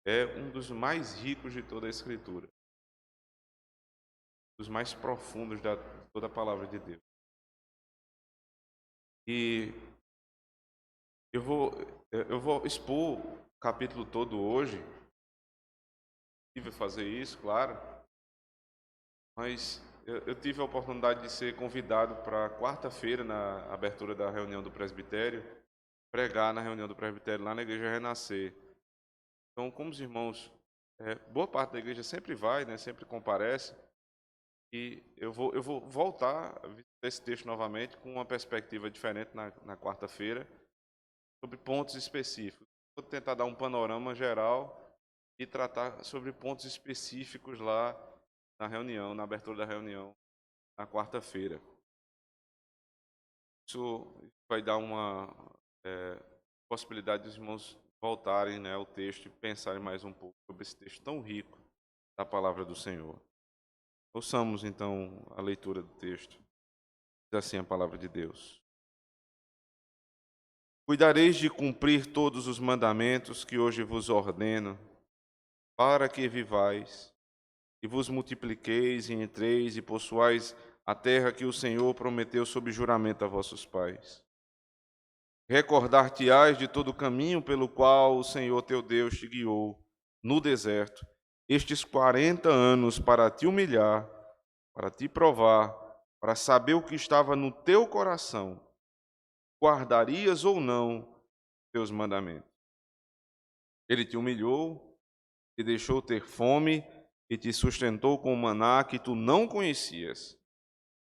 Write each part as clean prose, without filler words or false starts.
é um dos mais ricos de toda a Escritura, dos mais profundos de toda a palavra de Deus. E eu vou, eu vou expor o capítulo todo hoje, tive fazer isso, claro, mas eu tive a oportunidade de ser convidado para quarta-feira, na abertura da reunião do presbitério, pregar na reunião do presbitério lá na Igreja Renascer. Então, como os irmãos, boa parte da igreja sempre vai, né, sempre comparece, e eu vou voltar a visitar esse texto novamente com uma perspectiva diferente na quarta-feira, sobre pontos específicos. Vou tentar dar um panorama geral e tratar sobre pontos específicos lá na reunião, na abertura da reunião, na quarta-feira. Isso vai dar uma possibilidade dos irmãos voltarem, né, ao texto e pensarem mais um pouco sobre esse texto tão rico da palavra do Senhor. Ouçamos então a leitura do texto. Diz assim a palavra de Deus: Cuidareis de cumprir todos os mandamentos que hoje vos ordeno, para que vivais e vos multipliqueis e entreis e possuais a terra que o Senhor prometeu sob juramento a vossos pais. Recordar-te-ás de todo o caminho pelo qual o Senhor teu Deus te guiou no deserto, estes 40 anos para te humilhar, para te provar, para saber o que estava no teu coração, guardarias ou não teus mandamentos. Ele te humilhou, te deixou ter fome e te sustentou com maná que tu não conhecias,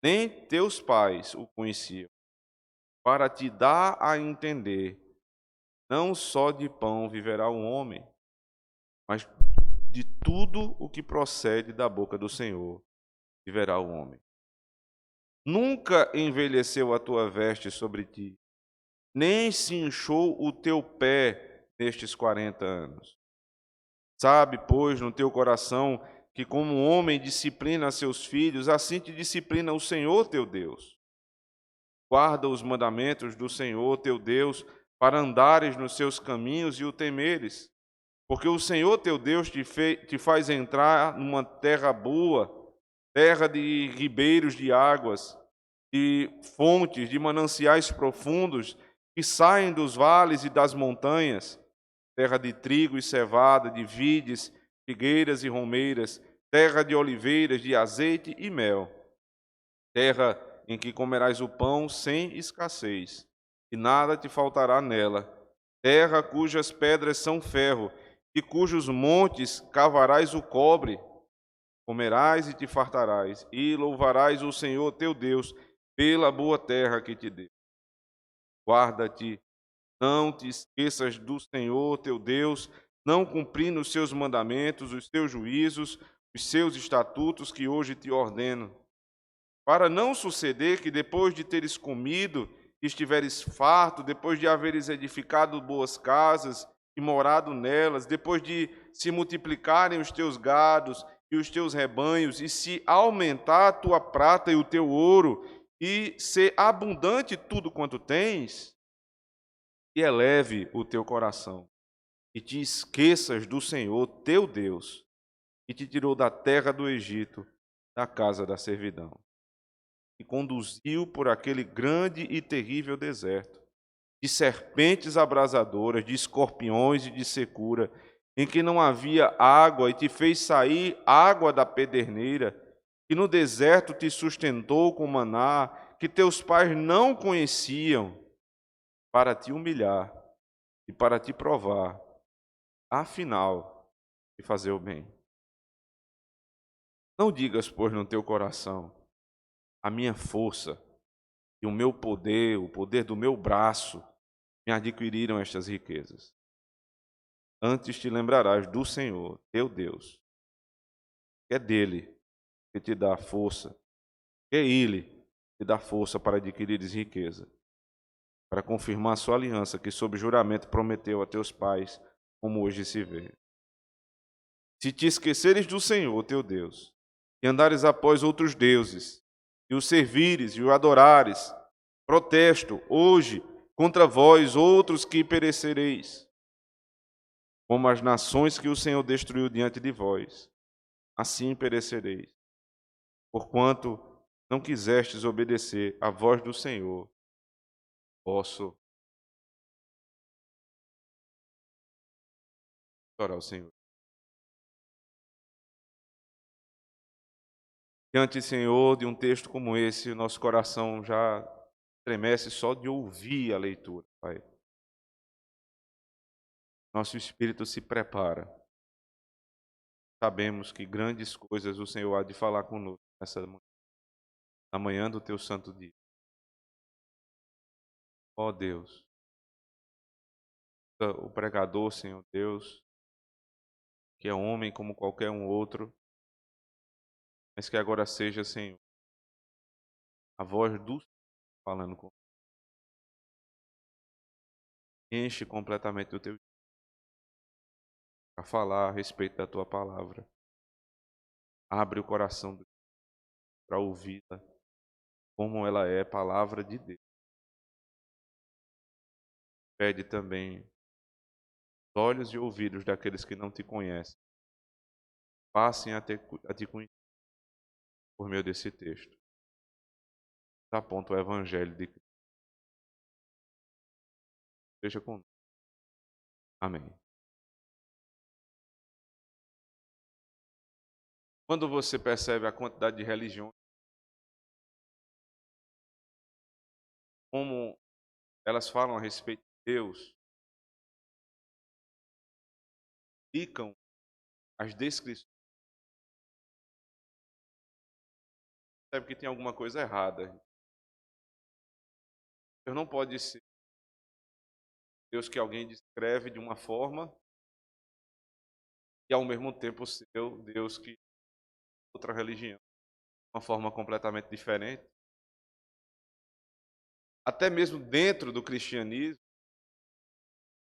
nem teus pais o conheciam, para te dar a entender, não só de pão viverá o homem, mas de tudo o que procede da boca do Senhor viverá o homem. Nunca envelheceu a tua veste sobre ti, nem se inchou o teu pé nestes 40 anos. Sabe, pois, no teu coração que como um homem disciplina seus filhos, assim te disciplina o Senhor teu Deus. Guarda os mandamentos do Senhor teu Deus, para andares nos seus caminhos e o temeres. Porque o Senhor teu Deus te faz entrar numa terra boa, terra de ribeiros de águas, de fontes, de mananciais profundos, que saem dos vales e das montanhas, terra de trigo e cevada, de vides, figueiras e romeiras, terra de oliveiras, de azeite e mel, terra em que comerás o pão sem escassez, e nada te faltará nela, terra cujas pedras são ferro, e cujos montes cavarás o cobre. Comerás e te fartarás, e louvarás o Senhor teu Deus pela boa terra que te deu. Guarda-te, não te esqueças do Senhor teu Deus, não cumprindo os seus mandamentos, os teus juízos, os seus estatutos que hoje te ordeno, para não suceder que depois de teres comido, estiveres farto, depois de haveres edificado boas casas e morado nelas, depois de se multiplicarem os teus gados e os teus rebanhos, e se aumentar a tua prata e o teu ouro, e ser abundante tudo quanto tens, e eleve o teu coração, e te esqueças do Senhor teu Deus, que te tirou da terra do Egito, da casa da servidão, e conduziu por aquele grande e terrível deserto, de serpentes abrasadoras, de escorpiões e de secura, em que não havia água, e te fez sair água da pederneira, e no deserto te sustentou com maná, que teus pais não conheciam, para te humilhar e para te provar, afinal, de fazer o bem. Não digas, pois, no teu coração, a minha força e o meu poder, o poder do meu braço, me adquiriram estas riquezas. Antes te lembrarás do Senhor, teu Deus, que é dele que te dá força, que é ele que te dá força para adquirires riqueza, para confirmar a sua aliança que sob juramento prometeu a teus pais, como hoje se vê. Se te esqueceres do Senhor, teu Deus, e andares após outros deuses, e o servires e o adorares, protesto hoje contra vós outros que perecereis. como as nações que o Senhor destruiu diante de vós, assim perecereis, porquanto não quisestes obedecer à voz do Senhor, vosso. Orar ao Senhor. Diante, Senhor, de um texto como esse, o nosso coração já tremece só de ouvir a leitura, Pai. Nosso espírito se prepara. Sabemos que grandes coisas o Senhor há de falar conosco nessa manhã, na manhã do teu santo dia. Ó Deus, o pregador, Senhor Deus, que é homem como qualquer um outro, mas que agora seja, Senhor, a voz do Senhor falando conosco. Enche completamente o teu espírito para falar a respeito da tua palavra. Abre o coração para ouvi-la, como ela é palavra de Deus. Pede também os olhos e ouvidos daqueles que não te conhecem, passem a te conhecer por meio desse texto. Aponta o Evangelho de Cristo. Seja conosco. Amém. Quando você percebe a quantidade de religiões, como elas falam a respeito de Deus, ficam as descrições, percebe que tem alguma coisa errada. Deus não pode ser Deus que alguém descreve de uma forma e ao mesmo tempo ser Deus que outra religião, de uma forma completamente diferente. Até mesmo dentro do cristianismo,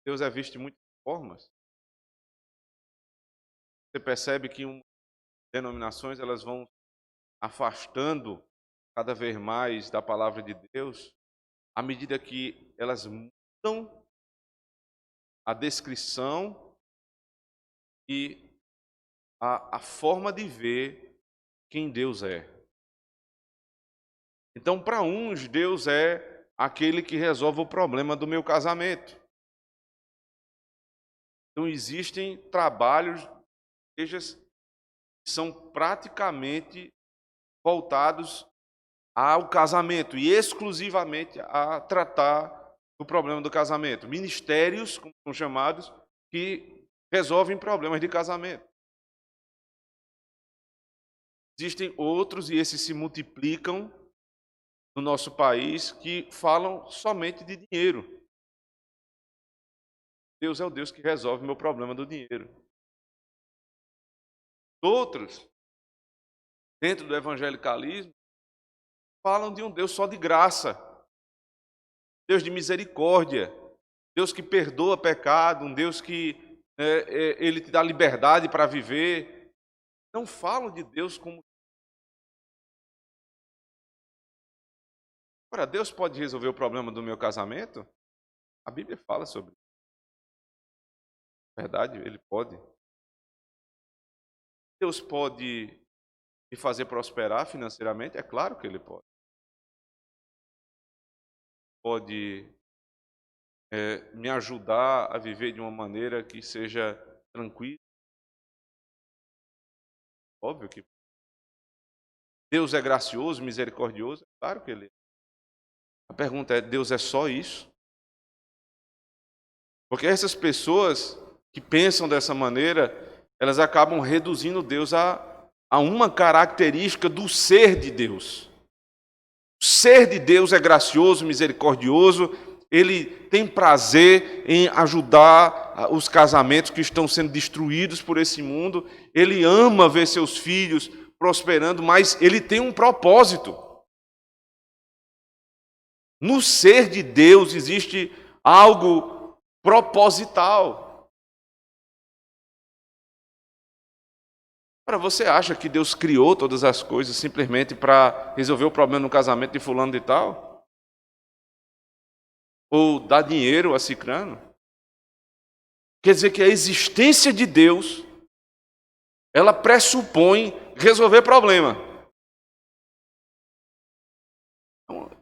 Deus é visto de muitas formas. Você percebe que denominações elas vão afastando cada vez mais da palavra de Deus, à medida que elas mudam a descrição e a forma de ver quem Deus é. Então, para uns, Deus é aquele que resolve o problema do meu casamento. Então, existem trabalhos, igrejas, que são praticamente voltados ao casamento e exclusivamente a tratar do problema do casamento. Ministérios, como são chamados, que resolvem problemas de casamento. Existem outros, e esses se multiplicam no nosso país, que falam somente de dinheiro. Deus é o Deus que resolve o meu problema do dinheiro. Outros, dentro do evangelicalismo, falam de um Deus só de graça, Deus de misericórdia, Deus que perdoa pecado, um Deus que Ele te dá liberdade para viver. Não falam de Deus como... Ora, Deus pode resolver o problema do meu casamento? A Bíblia fala sobre isso. Verdade, Ele pode. Deus pode me fazer prosperar financeiramente? É claro que Ele pode. Pode me ajudar a viver de uma maneira que seja tranquila? Óbvio que Deus é gracioso, misericordioso? É claro que Ele é. A pergunta é, Deus é só isso? Porque essas pessoas que pensam dessa maneira, elas acabam reduzindo Deus a uma característica do ser de Deus. O ser de Deus é gracioso, misericordioso, Ele tem prazer em ajudar os casamentos que estão sendo destruídos por esse mundo, Ele ama ver seus filhos prosperando, mas Ele tem um propósito. No ser de Deus existe algo proposital. Ora, você acha que Deus criou todas as coisas simplesmente para resolver o problema no casamento de fulano de tal? Ou dar dinheiro a cicrano? Quer dizer que a existência de Deus, ela pressupõe resolver problema.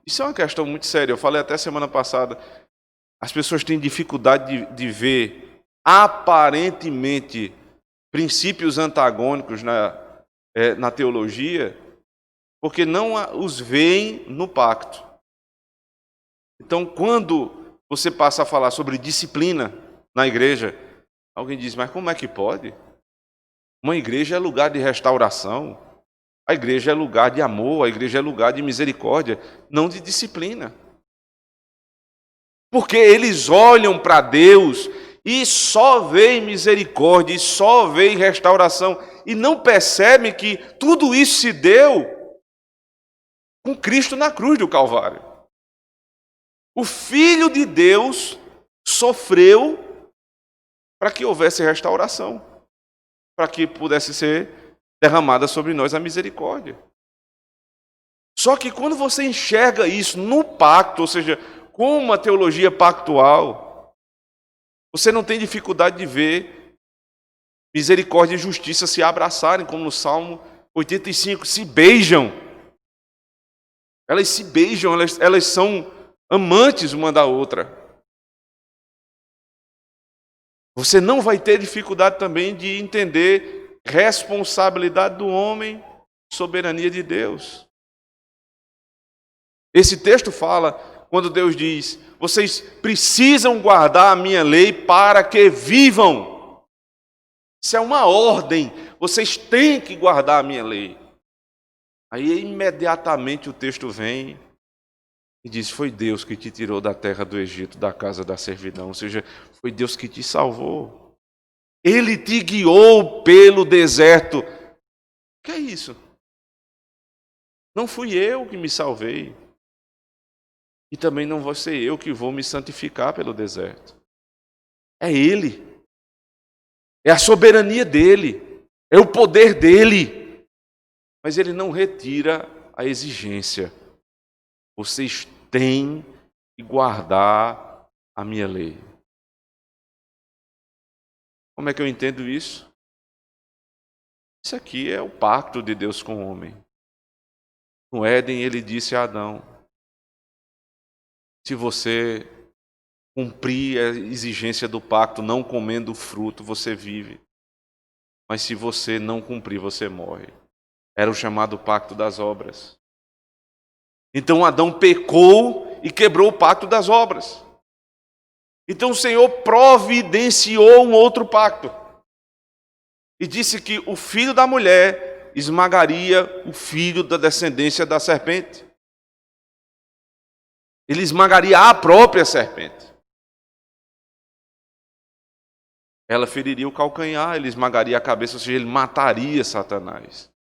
Isso é uma questão muito séria. Eu falei até semana passada. As pessoas têm dificuldade de ver aparentemente princípios antagônicos na teologia, porque não os veem no pacto. Então, quando você passa a falar sobre disciplina na igreja, alguém diz, mas como é que pode? Uma igreja é lugar de restauração, a igreja é lugar de amor, a igreja é lugar de misericórdia, não de disciplina. Porque eles olham para Deus e só veem misericórdia, e só veem restauração, e não percebem que tudo isso se deu com Cristo na cruz do Calvário. O Filho de Deus sofreu para que houvesse restauração, para que pudesse ser derramada sobre nós a misericórdia. Só que quando você enxerga isso no pacto, ou seja, com uma teologia pactual, você não tem dificuldade de ver misericórdia e justiça se abraçarem, como no Salmo 85, se beijam. Elas se beijam, elas são amantes uma da outra. Você não vai ter dificuldade também de entender responsabilidade do homem, soberania de Deus. Esse texto fala, quando Deus diz, vocês precisam guardar a minha lei para que vivam. Isso é uma ordem, vocês têm que guardar a minha lei. Aí imediatamente o texto vem e diz, foi Deus que te tirou da terra do Egito, da casa da servidão, ou seja, foi Deus que te salvou. Ele te guiou pelo deserto. O que é isso? Não fui eu que me salvei. E também não vou ser eu que vou me santificar pelo deserto. É Ele. É a soberania dEle. É o poder dEle. Mas Ele não retira a exigência. Vocês têm que guardar a minha lei. Como é que eu entendo isso? Isso aqui é o pacto de Deus com o homem. No Éden, ele disse a Adão, se você cumprir a exigência do pacto, não comendo o fruto, você vive. Mas se você não cumprir, você morre. Era o chamado pacto das obras. Então Adão pecou e quebrou o pacto das obras. Então o Senhor providenciou um outro pacto. E disse que o filho da mulher esmagaria o filho da descendência da serpente. Ele esmagaria a própria serpente. Ela feriria o calcanhar, ele esmagaria a cabeça, ou seja, ele mataria Satanás.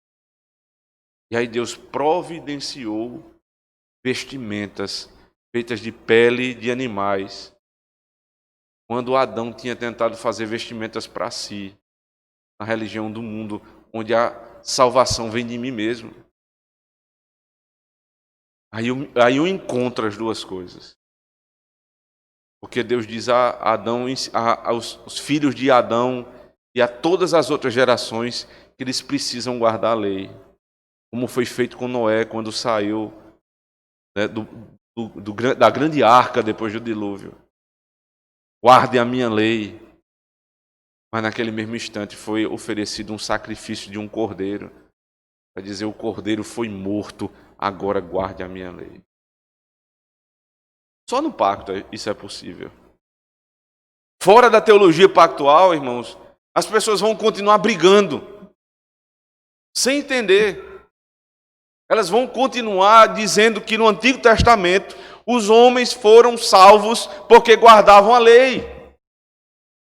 E aí Deus providenciou vestimentas feitas de pele de animais, quando Adão tinha tentado fazer vestimentas para si, na religião do mundo, onde a salvação vem de mim mesmo. Aí eu encontro as duas coisas. Porque Deus diz a Adão, aos filhos de Adão e a todas as outras gerações que eles precisam guardar a lei. Como foi feito com Noé quando saiu, né, da grande arca depois do dilúvio. Guarde a minha lei. Mas naquele mesmo instante foi oferecido um sacrifício de um cordeiro. Para dizer, o cordeiro foi morto, agora guarde a minha lei. Só no pacto isso é possível. Fora da teologia pactual, irmãos, as pessoas vão continuar brigando, sem entender. Elas vão continuar dizendo que no Antigo Testamento os homens foram salvos porque guardavam a lei.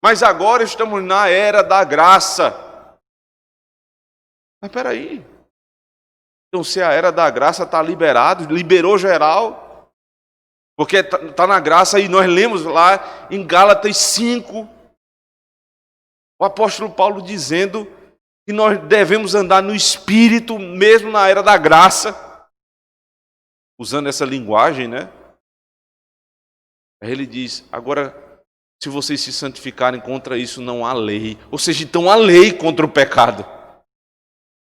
Mas agora estamos na era da graça. Mas espera aí. Então se a era da graça está liberou geral, porque está na graça e nós lemos lá em Gálatas 5, o apóstolo Paulo dizendo que nós devemos andar no Espírito mesmo na era da graça, usando essa linguagem, né? Aí ele diz, agora, Se vocês se santificarem, contra isso não há lei. Ou seja, então há lei contra o pecado.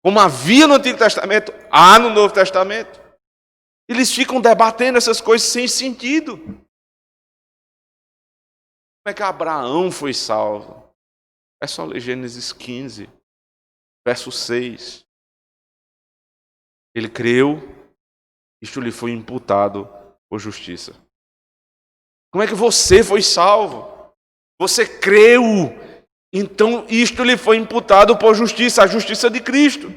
Como havia no Antigo Testamento, há no Novo Testamento. Eles ficam debatendo essas coisas sem sentido. Como é que Abraão foi salvo? É só ler Gênesis 15, verso 6. Ele creu, isto lhe foi imputado por justiça. Como é que você foi salvo? Você creu, então isto lhe foi imputado por justiça, a justiça de Cristo.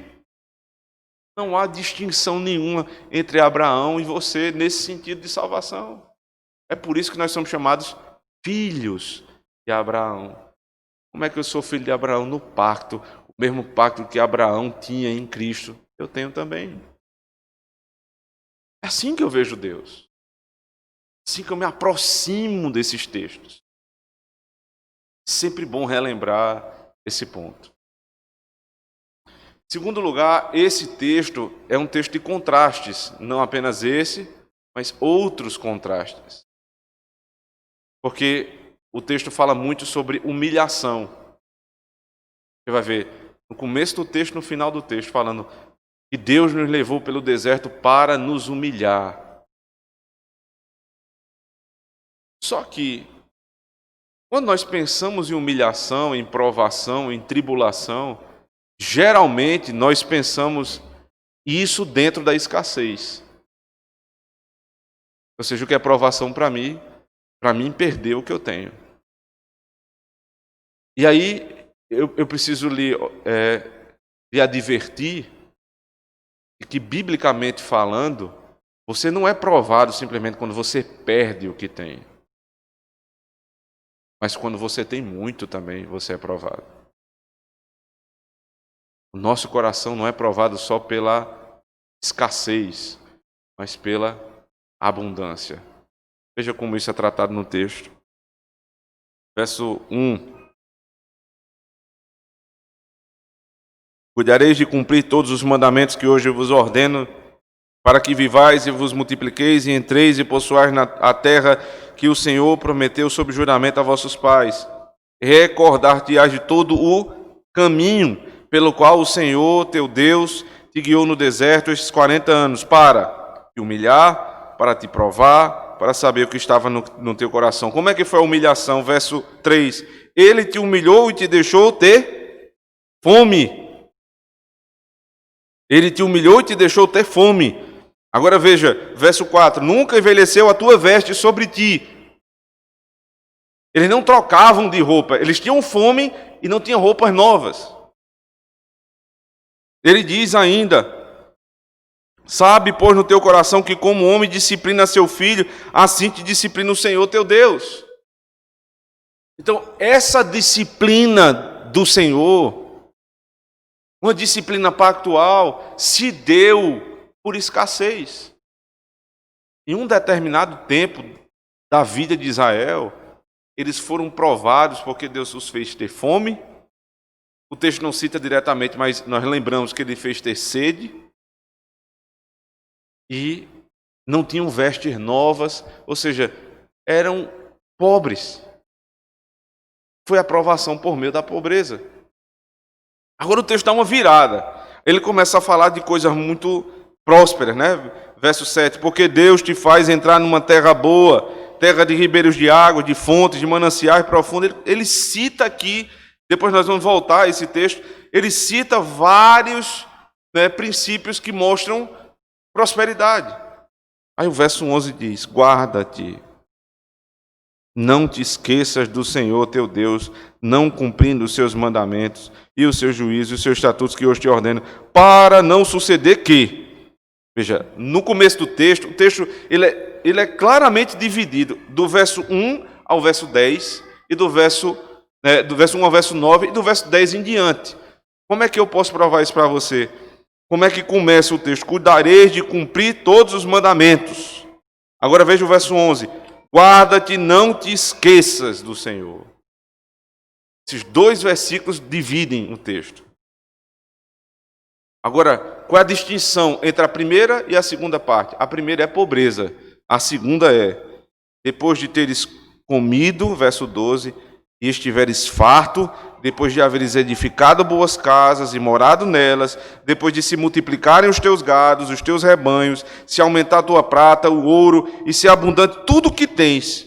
Não há distinção nenhuma entre Abraão e você nesse sentido de salvação. É por isso que nós somos chamados filhos de Abraão. Como é que eu sou filho de Abraão? No pacto, o mesmo pacto que Abraão tinha em Cristo, eu tenho também. É assim que eu vejo Deus. É assim que eu me aproximo desses textos. Sempre bom relembrar esse ponto. Em segundo lugar, esse texto é um texto de contrastes, não apenas esse, mas outros contrastes. Porque o texto fala muito sobre humilhação. Você vai ver no começo do texto, no final do texto, falando que Deus nos levou pelo deserto para nos humilhar. Só que, quando nós pensamos em humilhação, em provação, em tribulação, geralmente nós pensamos isso dentro da escassez. Ou seja, o que é provação para mim perder o que eu tenho. E aí eu preciso lhe advertir que, biblicamente falando, você não é provado simplesmente quando você perde o que tem. Mas quando você tem muito também, você é provado. O nosso coração não é provado só pela escassez, mas pela abundância. Veja como isso é tratado no texto. Verso 1. Cuidareis de cumprir todos os mandamentos que hoje vos ordeno, para que vivais e vos multipliqueis e entreis e possuais a terra que o Senhor prometeu sob juramento a vossos pais. Recordar-te-ás de todo o caminho pelo qual o Senhor, teu Deus, te guiou no deserto estes 40 anos, para te humilhar, para te provar, para saber o que estava no teu coração. Como é que foi a humilhação? Verso 3. Ele te humilhou e te deixou ter fome. Ele te humilhou e te deixou ter fome. Agora veja, verso 4. Nunca envelheceu a tua veste sobre ti. Eles não trocavam de roupa. Eles tinham fome e não tinham roupas novas. Ele diz ainda: sabe, pois, no teu coração que como homem disciplina seu filho, assim te disciplina o Senhor teu Deus. Então, essa disciplina do Senhor, uma disciplina pactual, se deu por escassez. Em um determinado tempo da vida de Israel, eles foram provados porque Deus os fez ter fome. O texto não cita diretamente, mas nós lembramos que ele fez ter sede. E não tinham vestes novas, ou seja, eram pobres. Foi a provação por meio da pobreza. Agora o texto dá uma virada. Ele começa a falar de coisas muito prósperas, né? Verso 7. Porque Deus te faz entrar numa terra boa, terra de ribeiros de água, de fontes, de mananciais profundos. Ele cita aqui, depois nós vamos voltar a esse texto, ele cita vários princípios que mostram prosperidade. Aí o verso 11 diz: guarda-te, não te esqueças do Senhor teu Deus, não cumprindo os seus mandamentos e os seus juízos e os seus estatutos que hoje te ordeno, para não suceder que... Veja, no começo do texto, o texto ele é claramente dividido do verso 1 ao verso 10 e do verso 1 ao verso 9 e do verso 10 em diante. Como é que eu posso provar isso para você? Como é que começa o texto? Cuidareis de cumprir todos os mandamentos. Agora veja o verso 11. Guarda-te, não te esqueças do Senhor. Esses dois versículos dividem o texto. Agora, qual é a distinção entre a primeira e a segunda parte? A primeira é pobreza. A segunda é, depois de teres comido, verso 12, e estiveres farto, depois de haveres edificado boas casas e morado nelas, depois de se multiplicarem os teus gados, os teus rebanhos, se aumentar a tua prata, o ouro, e se abundante tudo o que tens,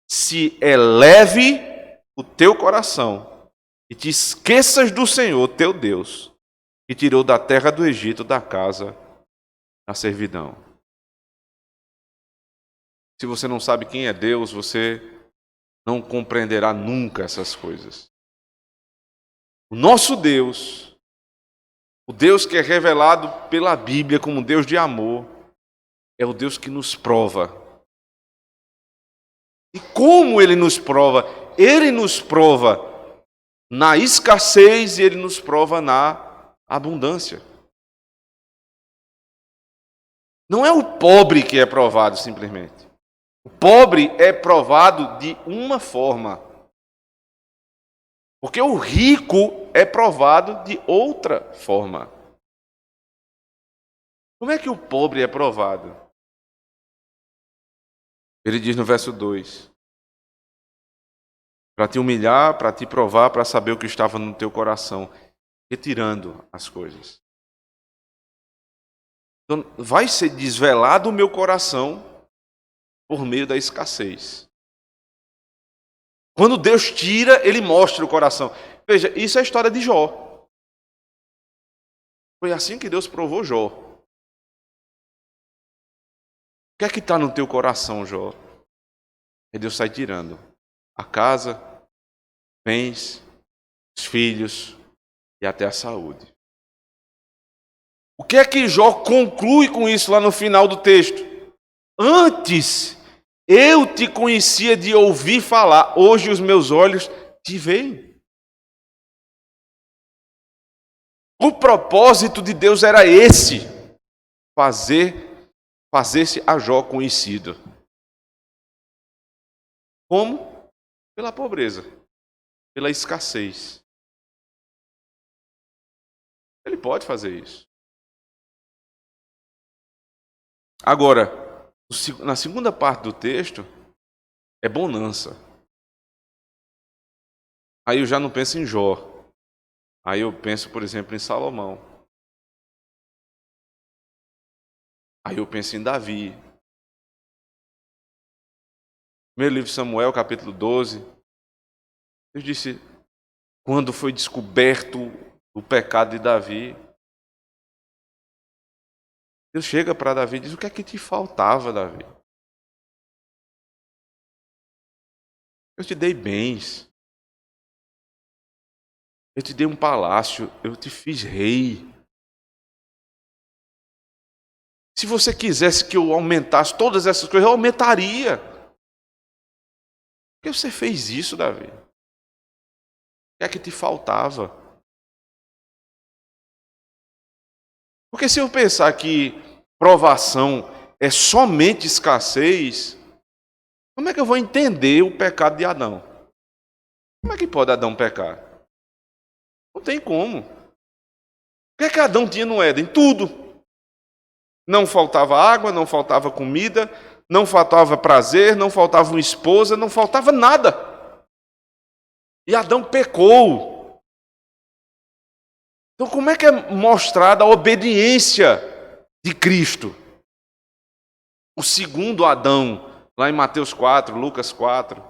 se eleve o teu coração, e te esqueças do Senhor, teu Deus, que tirou da terra do Egito, da casa da servidão. Se você não sabe quem é Deus, você não compreenderá nunca essas coisas. O nosso Deus, o Deus que é revelado pela Bíblia como Deus de amor, é o Deus que nos prova. E como Ele nos prova? Ele nos prova na escassez e Ele nos prova na abundância. Não é o pobre que é provado simplesmente. O pobre é provado de uma forma. Porque o rico é provado de outra forma. Como é que o pobre é provado? Ele diz no verso 2: para te humilhar, para te provar, para saber o que estava no teu coração, retirando as coisas. Então, vai ser desvelado o meu coração por meio da escassez. Quando Deus tira, Ele mostra o coração. Veja, isso é a história de Jó. Foi assim que Deus provou Jó. O que é que está no teu coração, Jó? E Deus sai tirando a casa, bens, os filhos e até a saúde. O que é que Jó conclui com isso lá no final do texto? Antes eu te conhecia de ouvir falar, hoje os meus olhos te veem. O propósito de Deus era esse: fazer-se a Jó conhecido. Como? Pela pobreza, pela escassez. Ele pode fazer isso. Agora, na segunda parte do texto, é bonança. Aí eu já não penso em Jó. Aí eu penso, por exemplo, em Salomão. Aí eu penso em Davi. Primeiro livro de Samuel, capítulo 12. Deus disse, quando foi descoberto o pecado de Davi, Deus chega para Davi e diz, o que é que te faltava, Davi? Eu te dei bens. Eu te dei um palácio. Eu te fiz rei. Se você quisesse que eu aumentasse todas essas coisas, eu aumentaria. Por que você fez isso, Davi? O que é que te faltava? Porque se eu pensar que provação é somente escassez, como é que eu vou entender o pecado de Adão? Como é que pode Adão pecar? Não tem como. O que é que Adão tinha no Éden? Tudo. Não faltava água, não faltava comida, não faltava prazer, não faltava uma esposa, não faltava nada. E Adão pecou. Então, como é que é mostrada a obediência de Cristo? O segundo Adão, lá em Mateus 4, Lucas 4.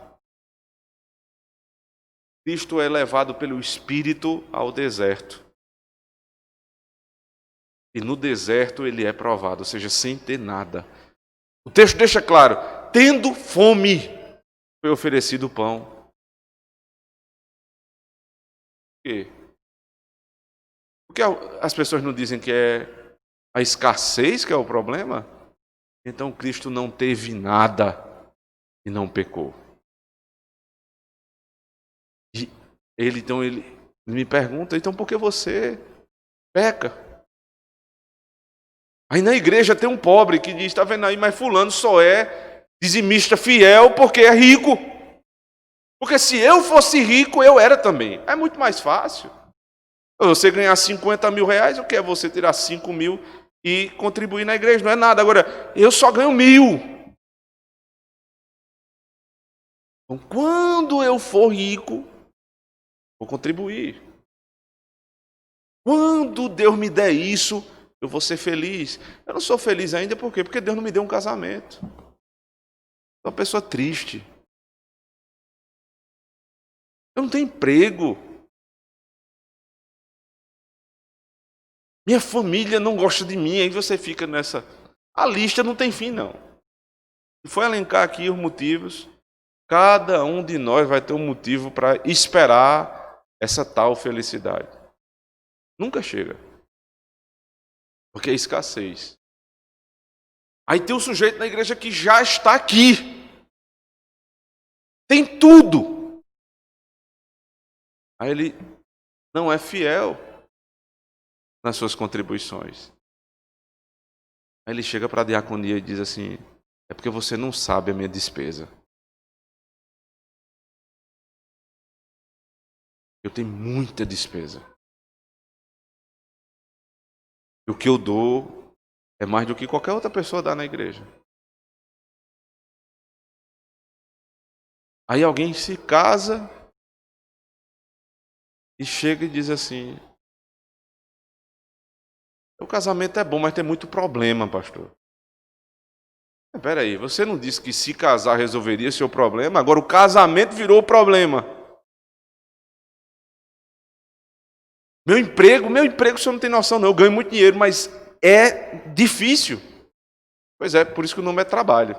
Cristo é levado pelo Espírito ao deserto. E no deserto ele é provado, ou seja, sem ter nada. O texto deixa claro, tendo fome, foi oferecido pão. Por quê? Porque as pessoas não dizem que é a escassez que é o problema? Então Cristo não teve nada e não pecou. E ele me pergunta, então por que você peca? Aí na igreja tem um pobre que diz, está vendo aí, mas fulano só é dizimista fiel porque é rico. Porque se eu fosse rico, eu era também. É muito mais fácil. Você ganhar 50 mil reais, o que é você tirar 5 mil e contribuir na igreja? Não é nada. Agora, eu só ganho 1.000. Então, quando eu for rico, vou contribuir. Quando Deus me der isso, eu vou ser feliz. Eu não sou feliz ainda, por quê? Porque Deus não me deu um casamento. Sou uma pessoa triste. Eu não tenho emprego. Minha família não gosta de mim. Aí você fica nessa... A lista não tem fim, não. Se for elencar aqui os motivos, cada um de nós vai ter um motivo para esperar essa tal felicidade. Nunca chega. Porque é escassez. Aí tem um sujeito na igreja que já está aqui. Tem tudo. Aí ele não é fiel nas suas contribuições. Aí ele chega para a diaconia e diz assim: é porque você não sabe a minha despesa. Eu tenho muita despesa. E o que eu dou é mais do que qualquer outra pessoa dá na igreja. Aí alguém se casa e chega e diz assim: o casamento é bom, mas tem muito problema, pastor. Espera aí, você não disse que se casar resolveria seu problema? Agora o casamento virou o problema. Meu emprego, o senhor não tem noção não, eu ganho muito dinheiro, mas é difícil. Pois é, por isso que o nome é trabalho.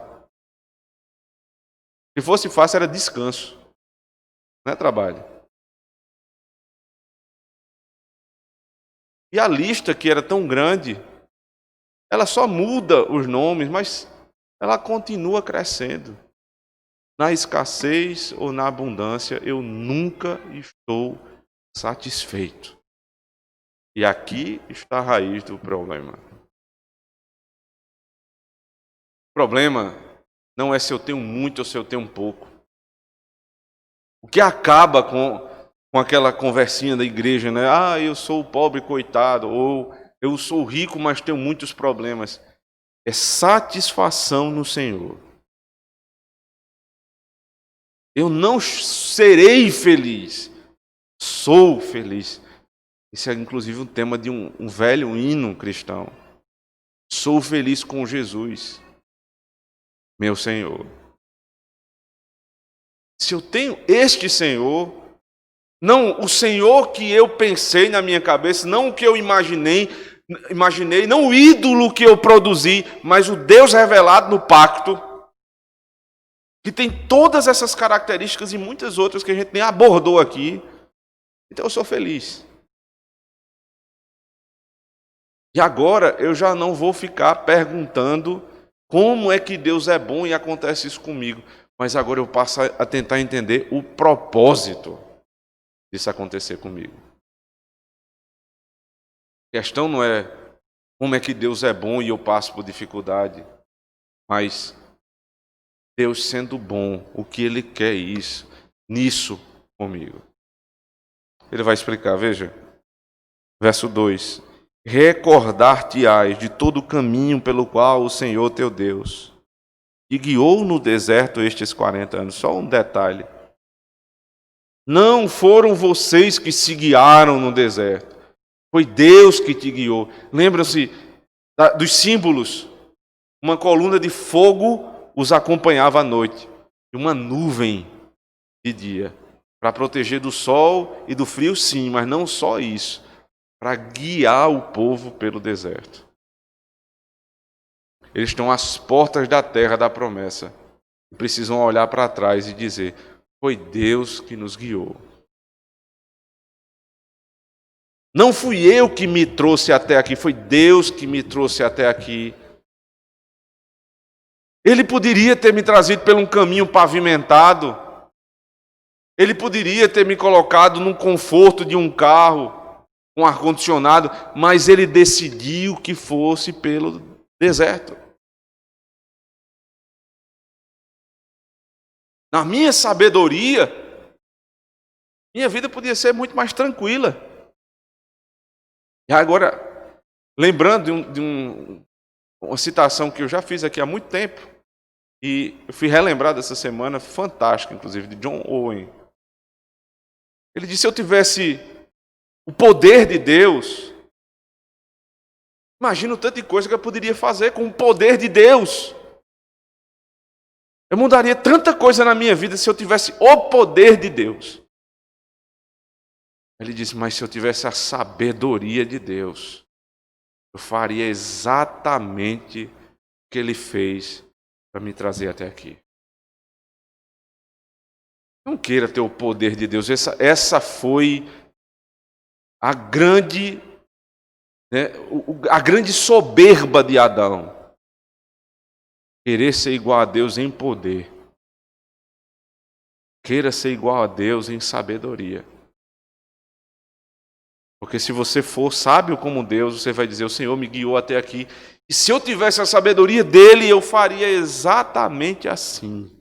Se fosse fácil era descanso, não é trabalho. E a lista que era tão grande, ela só muda os nomes, mas ela continua crescendo. Na escassez ou na abundância, eu nunca estou satisfeito. E aqui está a raiz do problema. O problema não é se eu tenho muito ou se eu tenho pouco. O que acaba com aquela conversinha da igreja, né? Ah, eu sou o pobre coitado, ou eu sou rico, mas tenho muitos problemas. É satisfação no Senhor. Eu não serei feliz, sou feliz. Isso é inclusive um tema de um velho hino cristão. Sou feliz com Jesus, meu Senhor. Se eu tenho este Senhor, não o Senhor que eu pensei na minha cabeça, não o que eu imaginei, não o ídolo que eu produzi, mas o Deus revelado no pacto, que tem todas essas características e muitas outras que a gente nem abordou aqui. Então eu sou feliz. E agora eu já não vou ficar perguntando como é que Deus é bom e acontece isso comigo. Mas agora eu passo a tentar entender o propósito disso acontecer comigo. A questão não é como é que Deus é bom e eu passo por dificuldade, mas Deus sendo bom, o que Ele quer nisso comigo. Ele vai explicar, veja. Verso 2. Recordar-te-ás de todo o caminho pelo qual o Senhor teu Deus te guiou no deserto estes 40 anos. Só um detalhe. Não foram vocês que se guiaram no deserto. Foi Deus que te guiou. Lembram-se dos símbolos? Uma coluna de fogo os acompanhava à noite. E uma nuvem de dia. Para proteger do sol e do frio, sim, mas não só isso. Para guiar o povo pelo deserto. Eles estão às portas da terra da promessa. E precisam olhar para trás e dizer: foi Deus que nos guiou. Não fui eu que me trouxe até aqui, foi Deus que me trouxe até aqui. Ele poderia ter me trazido por um caminho pavimentado. Ele poderia ter me colocado num conforto de um carro, com ar-condicionado, mas ele decidiu que fosse pelo deserto. Na minha sabedoria, minha vida podia ser muito mais tranquila. E agora, lembrando de uma citação que eu já fiz aqui há muito tempo, E eu fui relembrado essa semana, fantástica, inclusive, de John Owen. Ele disse: se eu tivesse o poder de Deus, imagina o tanto de coisa que eu poderia fazer com o poder de Deus. Eu mudaria tanta coisa na minha vida se eu tivesse o poder de Deus. Ele disse: mas se eu tivesse a sabedoria de Deus, eu faria exatamente o que Ele fez para me trazer até aqui. Não queira ter o poder de Deus. Essa foi a grande soberba de Adão. Querer ser igual a Deus em poder. Queira ser igual a Deus em sabedoria. Porque se você for sábio como Deus, você vai dizer: o Senhor me guiou até aqui. E se eu tivesse a sabedoria dele, eu faria exatamente assim.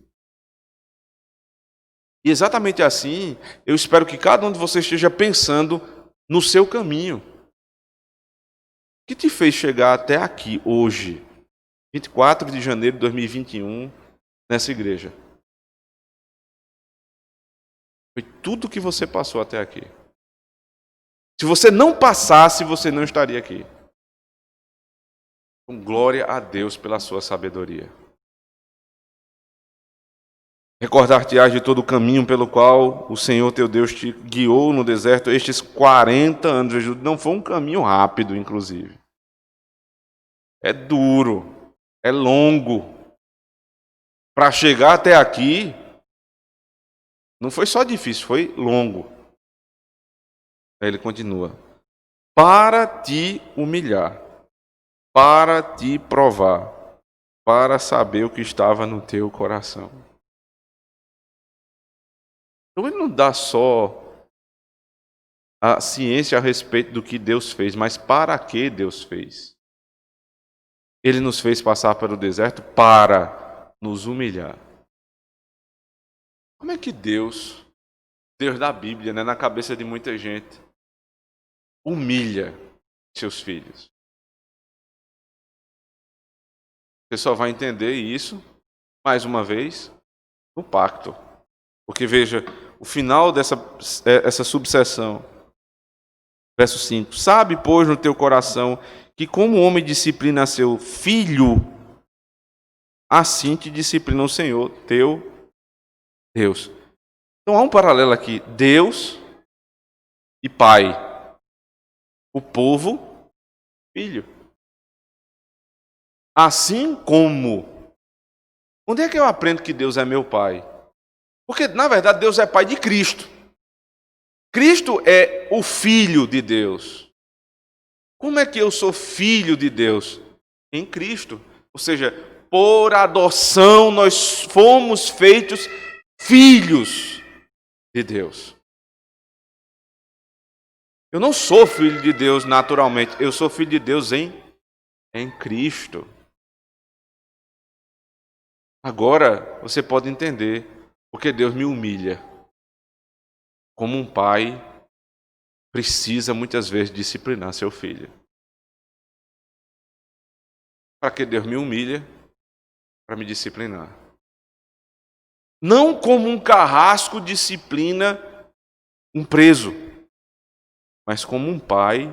E exatamente assim, eu espero que cada um de vocês esteja pensando no seu caminho. O que te fez chegar até aqui, hoje, 24 de janeiro de 2021, nessa igreja? Foi tudo que você passou até aqui. Se você não passasse, você não estaria aqui. Com glória a Deus pela sua sabedoria. Recordar-te-ás de todo o caminho pelo qual o Senhor teu Deus te guiou no deserto estes 40 anos. Não foi um caminho rápido, inclusive. É duro, é longo. Para chegar até aqui, não foi só difícil, foi longo. Aí ele continua: para te humilhar, para te provar, para saber o que estava no teu coração. Então ele não dá só a ciência a respeito do que Deus fez, mas para que Deus fez. Ele nos fez passar pelo deserto para nos humilhar. Como é que Deus da Bíblia, na cabeça de muita gente, humilha seus filhos? Você só vai entender isso, mais uma vez, no pacto. Porque veja, o final essa subseção, verso 5: sabe, pois, no teu coração que como o homem disciplina seu filho, assim te disciplina o Senhor, teu Deus. Então há um paralelo aqui: Deus e Pai, o povo, filho. Assim como. Onde é que eu aprendo que Deus é meu Pai? Porque, na verdade, Deus é Pai de Cristo. Cristo é o Filho de Deus. Como é que eu sou filho de Deus? Em Cristo. Ou seja, por adoção nós fomos feitos filhos de Deus. Eu não sou filho de Deus naturalmente, eu sou filho de Deus em Cristo. Agora você pode entender porque Deus me humilha. Como um pai precisa muitas vezes disciplinar seu filho. Para que Deus me humilha? Para me disciplinar. Não como um carrasco disciplina um preso, mas como um pai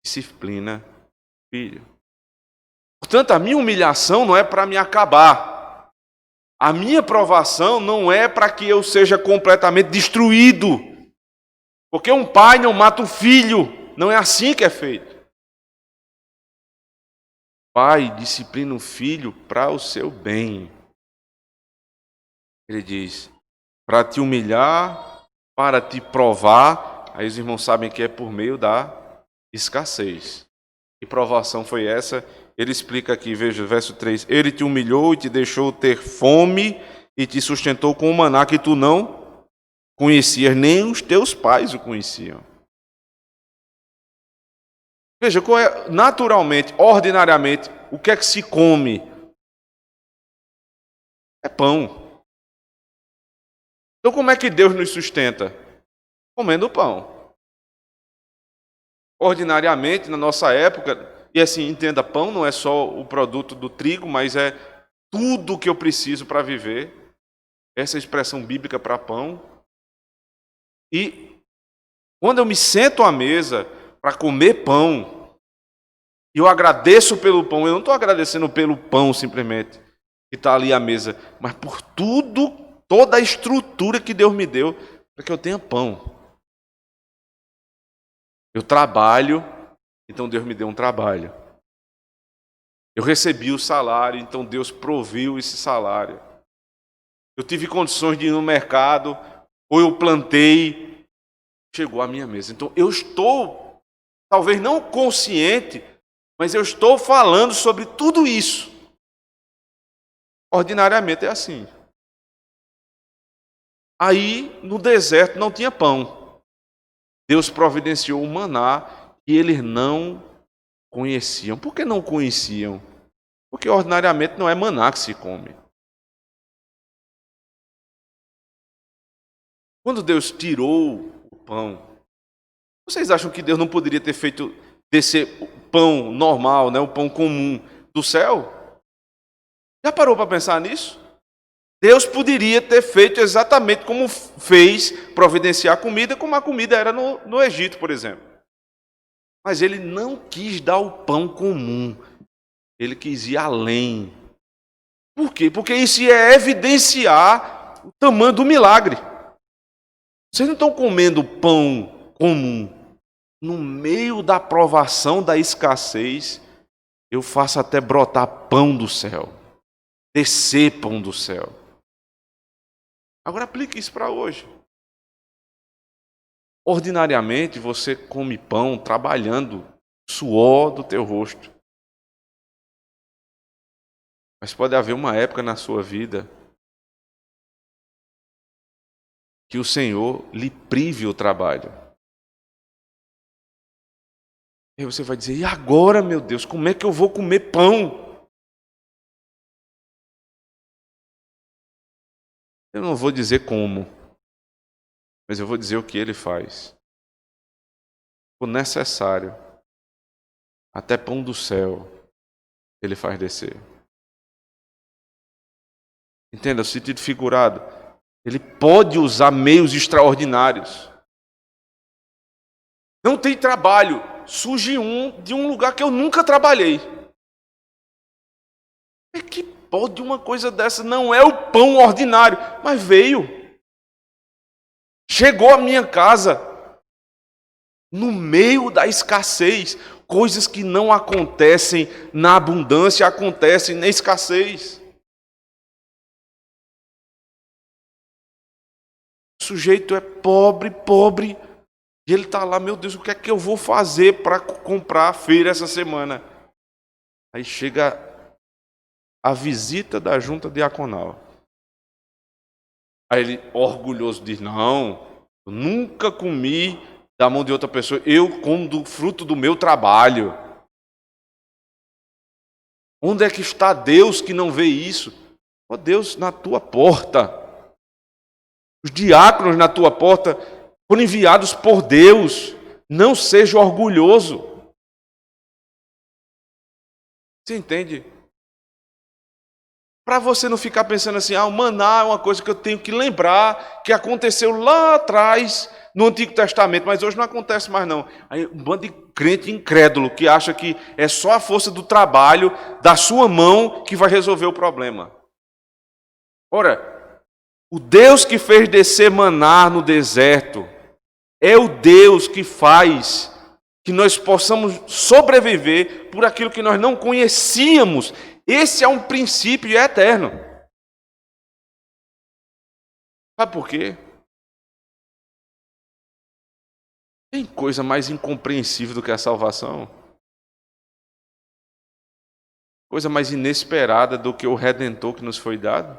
disciplina o filho. Portanto, a minha humilhação não é para me acabar. A minha provação não é para que eu seja completamente destruído. Porque um pai não mata o filho. Não é assim que é feito. O pai disciplina o filho para o seu bem. Ele diz: para te humilhar, para te provar. Aí os irmãos sabem que é por meio da escassez. Que provação foi essa? Ele explica aqui, veja, verso 3. Ele te humilhou e te deixou ter fome e te sustentou com um maná que tu não conhecias, nem os teus pais o conheciam. Veja, naturalmente, ordinariamente, o que é que se come? É pão. Então como é que Deus nos sustenta? Comendo pão. Ordinariamente, na nossa época, e assim, entenda, pão não é só o produto do trigo, mas é tudo que eu preciso para viver. Essa é a expressão bíblica para pão. E quando eu me sento à mesa para comer pão, e eu agradeço pelo pão, eu não estou agradecendo pelo pão simplesmente, que está ali à mesa, mas por tudo, toda a estrutura que Deus me deu para que eu tenha pão. Eu trabalho, então Deus me deu um trabalho. Eu recebi o salário, então Deus proviu esse salário. Eu tive condições de ir no mercado, ou eu plantei, chegou à minha mesa. Então eu estou, talvez não consciente, mas eu estou falando sobre tudo isso. Ordinariamente é assim. Aí no deserto não tinha pão. Deus providenciou o maná e eles não conheciam. Por que não conheciam? Porque ordinariamente não é maná que se come. Quando Deus tirou o pão, vocês acham que Deus não poderia ter feito descer o pão normal, né, o pão comum do céu? Já parou para pensar nisso? Deus poderia ter feito exatamente como fez, providenciar comida, como a comida era no Egito, por exemplo. Mas ele não quis dar o pão comum. Ele quis ir além. Por quê? Porque isso é evidenciar o tamanho do milagre. Vocês não estão comendo pão comum. No meio da provação, da escassez, eu faço até brotar pão do céu. Descer pão do céu. Agora aplique isso para hoje. Ordinariamente, você come pão trabalhando, suor do teu rosto. Mas pode haver uma época na sua vida que o Senhor lhe prive o trabalho. E você vai dizer, e agora, meu Deus, como é que eu vou comer pão? Eu não vou dizer como, mas eu vou dizer o que ele faz. O necessário, até pão do céu, ele faz descer. Entenda, o sentido figurado. Ele pode usar meios extraordinários. Não tem trabalho. Surge de um lugar que eu nunca trabalhei. É que pode uma coisa dessa? Não é o pão ordinário, mas veio. Chegou à minha casa. No meio da escassez. Coisas que não acontecem na abundância, acontecem na escassez. O sujeito é pobre, e ele está lá, meu Deus, o que é que eu vou fazer para comprar a feira essa semana? Aí chega a visita da junta diaconal. Aí ele, orgulhoso, diz, não, eu nunca comi da mão de outra pessoa, eu como do fruto do meu trabalho. Onde é que está Deus que não vê isso? Ó Deus, na tua porta. Os diáconos na tua porta foram enviados por Deus. Não seja orgulhoso. Você entende? Para você não ficar pensando assim, o maná é uma coisa que eu tenho que lembrar, que aconteceu lá atrás, no Antigo Testamento, mas hoje não acontece mais não. Aí um bando de crente incrédulo que acha que é só a força do trabalho, da sua mão, que vai resolver o problema. Ora, o Deus que fez descer maná no deserto é o Deus que faz que nós possamos sobreviver por aquilo que nós não conhecíamos. Esse é um princípio eterno. Sabe por quê? Tem coisa mais incompreensível do que a salvação? Coisa mais inesperada do que o Redentor que nos foi dado?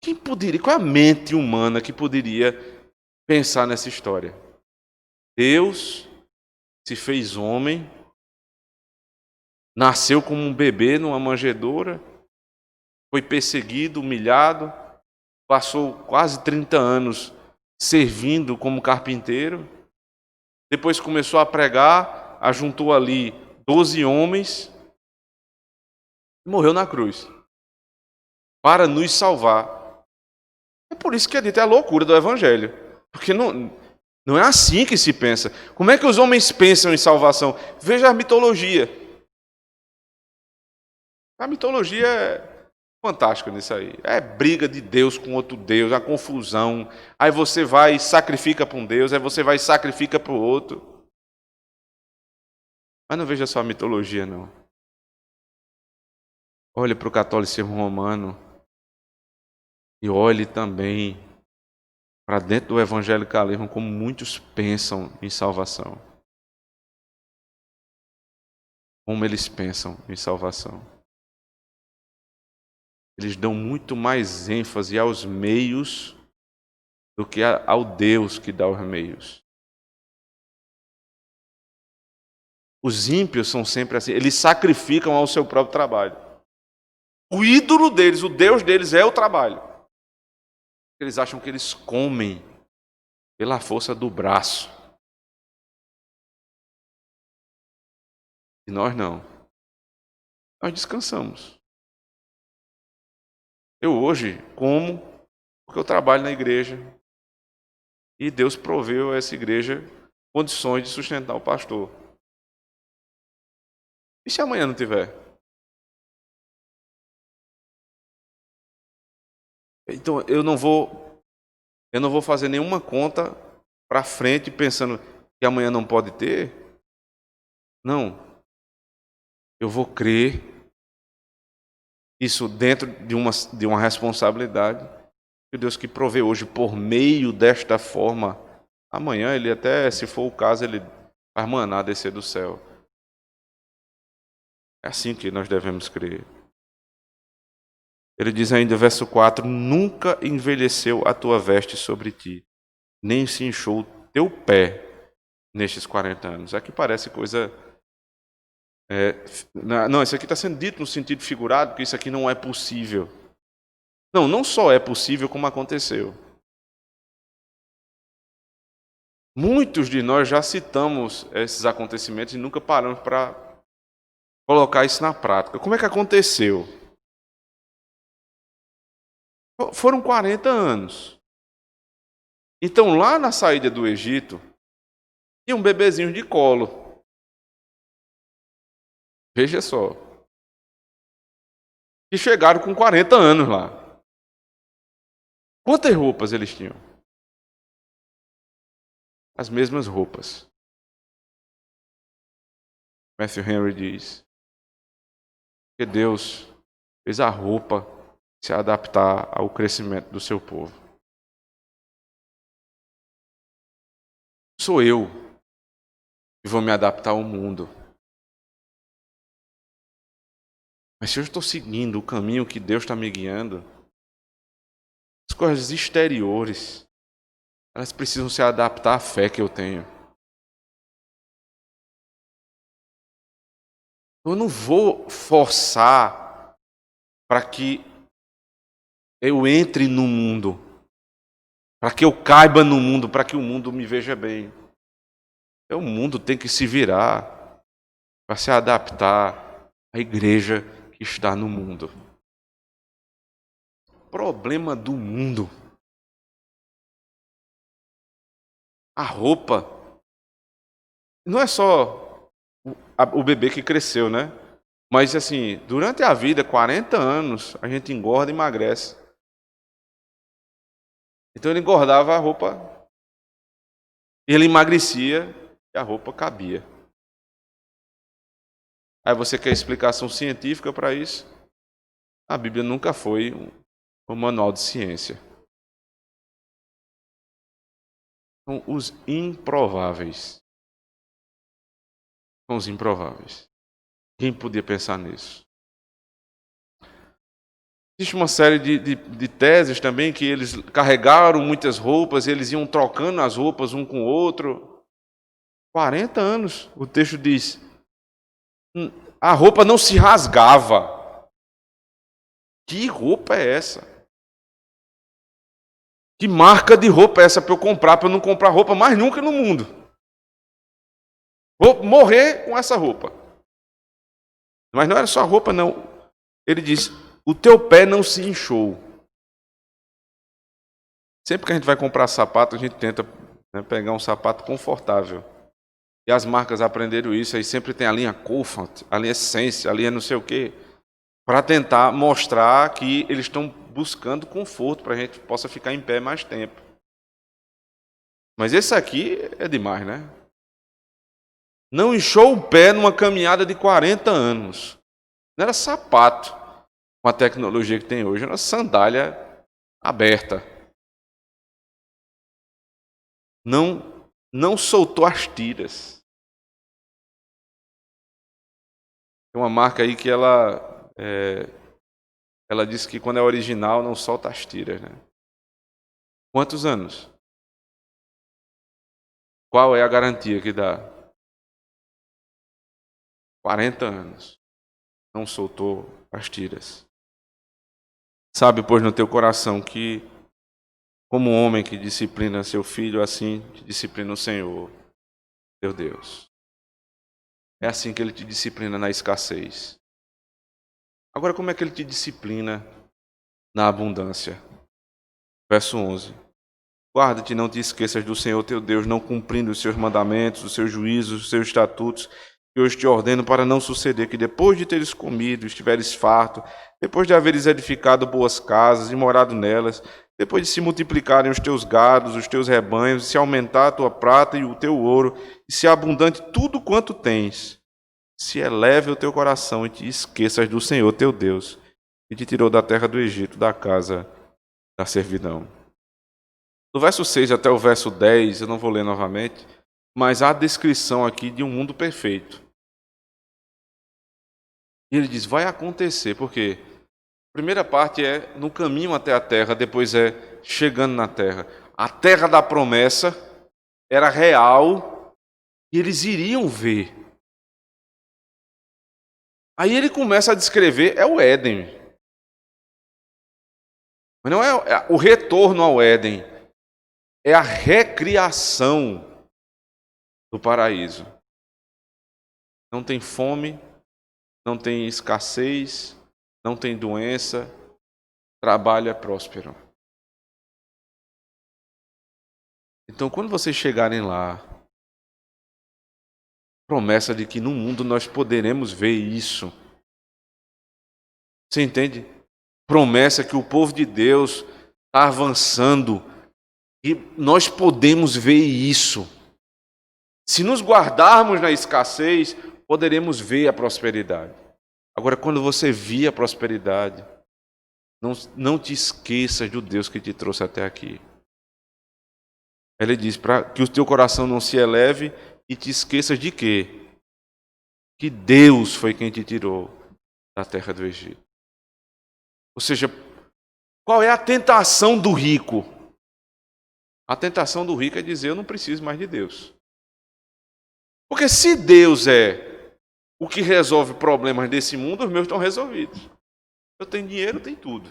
Quem poderia, qual é a mente humana que poderia pensar nessa história? Deus se fez homem, nasceu como um bebê numa manjedoura, foi perseguido, humilhado, passou quase 30 anos servindo como carpinteiro, depois começou a pregar, ajuntou ali 12 homens. Morreu na cruz para nos salvar. É por isso que é dito, é a loucura do Evangelho. Porque não é assim que se pensa. Como é que os homens pensam em salvação? Veja a mitologia. A mitologia é fantástica nisso aí. É briga de Deus com outro Deus, a confusão. Aí você vai e sacrifica para um Deus, aí você vai e sacrifica para o outro. Mas não veja só a mitologia, não. Olhe para o catolicismo romano e olhe também para dentro do evangelicalismo como muitos pensam em salvação. Como eles pensam em salvação. Eles dão muito mais ênfase aos meios do que ao Deus que dá os meios. Os ímpios são sempre assim, eles sacrificam ao seu próprio trabalho. O ídolo deles, o Deus deles é o trabalho. Eles acham que eles comem pela força do braço. E nós não. Nós descansamos. Eu hoje como porque eu trabalho na igreja e Deus proveu a essa igreja condições de sustentar o pastor. E se amanhã não tiver? Então eu não vou fazer nenhuma conta para frente pensando que amanhã não pode ter. Não. Eu vou crer isso dentro de uma responsabilidade. Que Deus que provê hoje por meio desta forma, amanhã ele até, se for o caso, ele faz maná descer do céu. É assim que nós devemos crer. Ele diz ainda, verso 4, nunca envelheceu a tua veste sobre ti, nem se inchou o teu pé nestes 40 anos. Aqui parece coisa... não, isso aqui está sendo dito no sentido figurado, porque isso aqui não é possível. Não só é possível, como aconteceu. Muitos de nós já citamos esses acontecimentos e nunca paramos para colocar isso na prática. Como é que aconteceu? Foram 40 anos. Então, lá na saída do Egito, tinha um bebezinho de colo. Veja só. E chegaram com 40 anos lá. Quantas roupas eles tinham? As mesmas roupas. Matthew Henry diz que Deus fez a roupa se adaptar ao crescimento do seu povo. Sou eu que vou me adaptar ao mundo. Mas se eu estou seguindo o caminho que Deus está me guiando, as coisas exteriores, elas precisam se adaptar à fé que eu tenho. Eu não vou forçar para que eu entre no mundo, para que eu caiba no mundo, para que o mundo me veja bem. O mundo tem que se virar para se adaptar à igreja que está no mundo. O problema do mundo, a roupa, não é só o bebê que cresceu, né? Mas assim, durante a vida, 40 anos, a gente engorda e emagrece. Então ele engordava a roupa, ele emagrecia e a roupa cabia. Aí você quer explicação científica para isso? A Bíblia nunca foi um manual de ciência. São os improváveis. São os improváveis. Quem podia pensar nisso? Existe uma série de teses também que eles carregaram muitas roupas, eles iam trocando as roupas um com o outro. 40 anos, o texto diz, a roupa não se rasgava. Que roupa é essa? Que marca de roupa é essa para eu comprar, para eu não comprar roupa mais nunca no mundo? Vou morrer com essa roupa. Mas não era só roupa, não. Ele diz: o teu pé não se inchou. Sempre que a gente vai comprar sapato, a gente tenta, né, pegar um sapato confortável. E as marcas aprenderam isso, aí sempre tem a linha Comfort, a linha Sense, a linha não sei o quê, para tentar mostrar que eles estão buscando conforto para a gente possa ficar em pé mais tempo. Mas esse aqui é demais, né? Não inchou o pé numa caminhada de 40 anos. Não era sapato com a tecnologia que tem hoje, era sandália aberta. Não soltou as tiras. Tem uma marca aí que ela diz que quando é original não solta as tiras, né? Quantos anos? Qual é a garantia que dá? 40 anos. Não soltou as tiras. Sabe, pois, no teu coração que, como um homem que disciplina seu filho, assim te disciplina o Senhor, teu Deus. É assim que Ele te disciplina na escassez. Agora, como é que Ele te disciplina na abundância? Verso 11. Guarda-te, não te esqueças do Senhor teu Deus, não cumprindo os seus mandamentos, os seus juízos, os seus estatutos, que hoje te ordeno, para não suceder que depois de teres comido, estiveres farto, depois de haveres edificado boas casas e morado nelas, depois de se multiplicarem os teus gados, os teus rebanhos, e se aumentar a tua prata e o teu ouro, e se abundante tudo quanto tens, se eleve o teu coração e te esqueças do Senhor teu Deus, que te tirou da terra do Egito, da casa da servidão. Do verso 6 até o verso 10, eu não vou ler novamente, mas há a descrição aqui de um mundo perfeito. E ele diz, vai acontecer, porque a primeira parte é no caminho até a terra, depois é chegando na terra. A terra da promessa era real e eles iriam ver. Aí ele começa a descrever, é o Éden. Mas não é o retorno ao Éden, é a recriação do paraíso. Não tem fome, não tem escassez, não tem doença, trabalho é próspero. Então, quando vocês chegarem lá, promessa de que no mundo nós poderemos ver isso. Você entende? Promessa que o povo de Deus está avançando e nós podemos ver isso. Se nos guardarmos na escassez, poderemos ver a prosperidade. Agora, quando você vir a prosperidade, não te esqueças do Deus que te trouxe até aqui. Ele diz para que o teu coração não se eleve e te esqueças de quê? Que Deus foi quem te tirou da terra do Egito. Ou seja, qual é a tentação do rico? A tentação do rico é dizer, eu não preciso mais de Deus. Porque se Deus é o que resolve problemas desse mundo, os meus estão resolvidos. Eu tenho dinheiro, tenho tudo.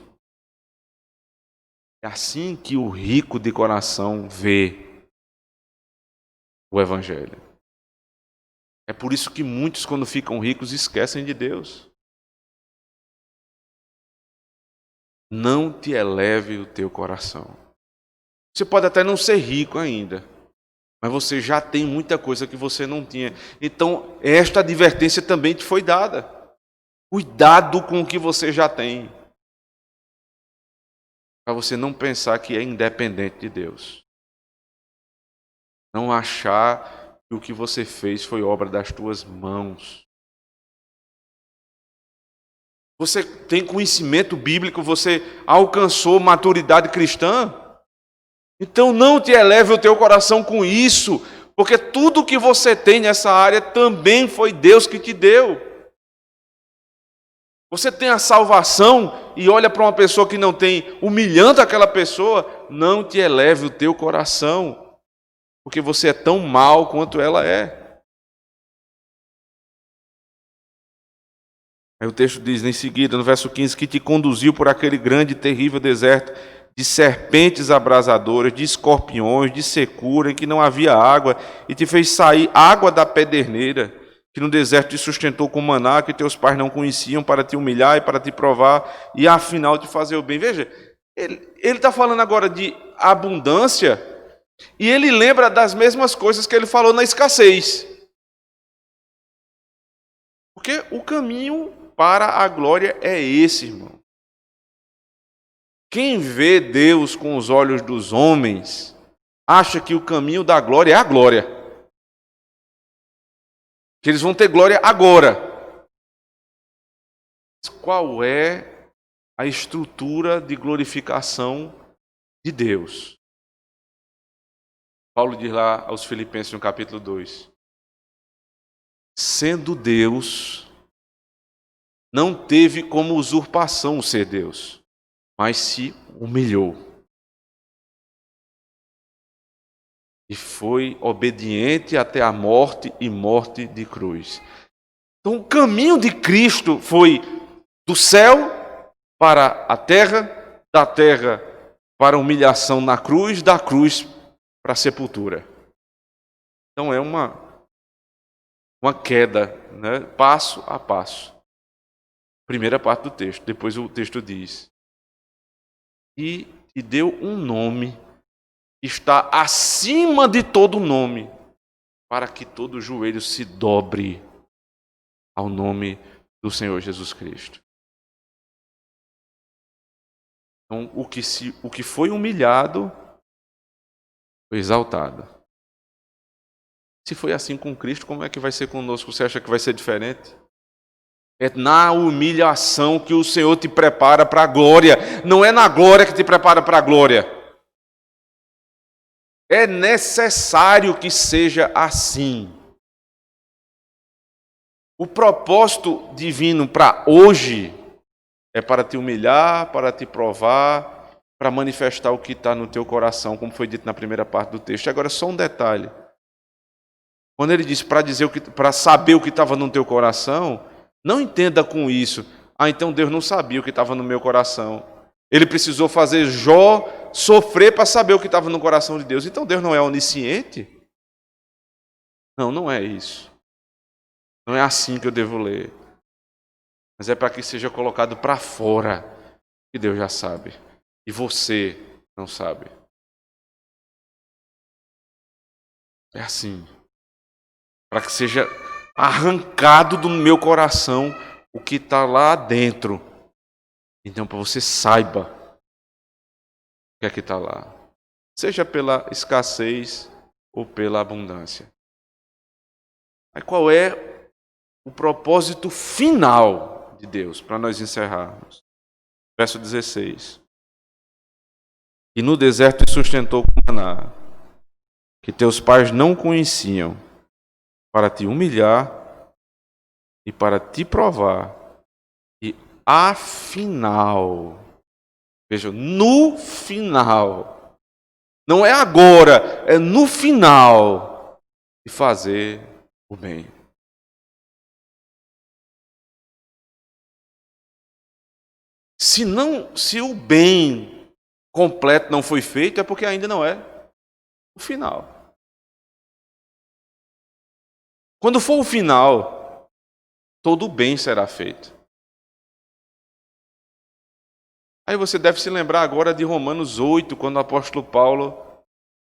É assim que o rico de coração vê o Evangelho. É por isso que muitos, quando ficam ricos, esquecem de Deus. Não te eleve o teu coração. Você pode até não ser rico ainda, mas você já tem muita coisa que você não tinha. Então, esta advertência também te foi dada. Cuidado com o que você já tem. Para você não pensar que é independente de Deus. Não achar que o que você fez foi obra das tuas mãos. Você tem conhecimento bíblico, você alcançou maturidade cristã? Então não te eleve o teu coração com isso, porque tudo que você tem nessa área também foi Deus que te deu. Você tem a salvação e olha para uma pessoa que não tem, humilhando aquela pessoa, não te eleve o teu coração, porque você é tão mal quanto ela é. Aí o texto diz em seguida, no verso 15, que te conduziu por aquele grande e terrível deserto, de serpentes abrasadoras, de escorpiões, de secura, em que não havia água, e te fez sair água da pederneira, que no deserto te sustentou com maná, que teus pais não conheciam, para te humilhar e para te provar, e afinal te fazer o bem. Veja, ele está falando agora de abundância, e ele lembra das mesmas coisas que ele falou na escassez. Porque o caminho para a glória é esse, irmão. Quem vê Deus com os olhos dos homens, acha que o caminho da glória é a glória. Que eles vão ter glória agora. Qual é a estrutura de glorificação de Deus? Paulo diz lá aos Filipenses no capítulo 2. Sendo Deus, não teve como usurpação o ser Deus, mas se humilhou. E foi obediente até a morte e morte de cruz. Então o caminho de Cristo foi do céu para a terra, da terra para a humilhação na cruz, da cruz para a sepultura. Então é uma queda, né? Passo a passo. Primeira parte do texto, depois o texto diz: e te deu um nome que está acima de todo nome, para que todo joelho se dobre ao nome do Senhor Jesus Cristo. Então, o que foi humilhado foi exaltado. Se foi assim com Cristo, como é que vai ser conosco? Você acha que vai ser diferente? É na humilhação que o Senhor te prepara para a glória. Não é na glória que te prepara para a glória. É necessário que seja assim. O propósito divino para hoje é para te humilhar, para te provar, para manifestar o que está no teu coração, como foi dito na primeira parte do texto. Agora, só um detalhe. Quando ele diz para saber o que estava no teu coração, não entenda com isso: então Deus não sabia o que estava no meu coração. Ele precisou fazer Jó sofrer para saber o que estava no coração de Deus. Então Deus não é onisciente? Não, não é isso. Não é assim que eu devo ler. Mas é para que seja colocado para fora, que Deus já sabe. E você não sabe. É assim. Para que seja arrancado do meu coração o que está lá dentro. Então, para você saiba o que é que está lá. Seja pela escassez ou pela abundância. Aí qual é o propósito final de Deus, para nós encerrarmos? Verso 16. E no deserto te sustentou com maná, que teus pais não conheciam, para te humilhar e para te provar. E afinal, veja, no final, não é agora, é no final, de fazer o bem. Se o bem completo não foi feito, é porque ainda não é o final. Quando for o final, todo o bem será feito. Aí você deve se lembrar agora de Romanos 8, quando o apóstolo Paulo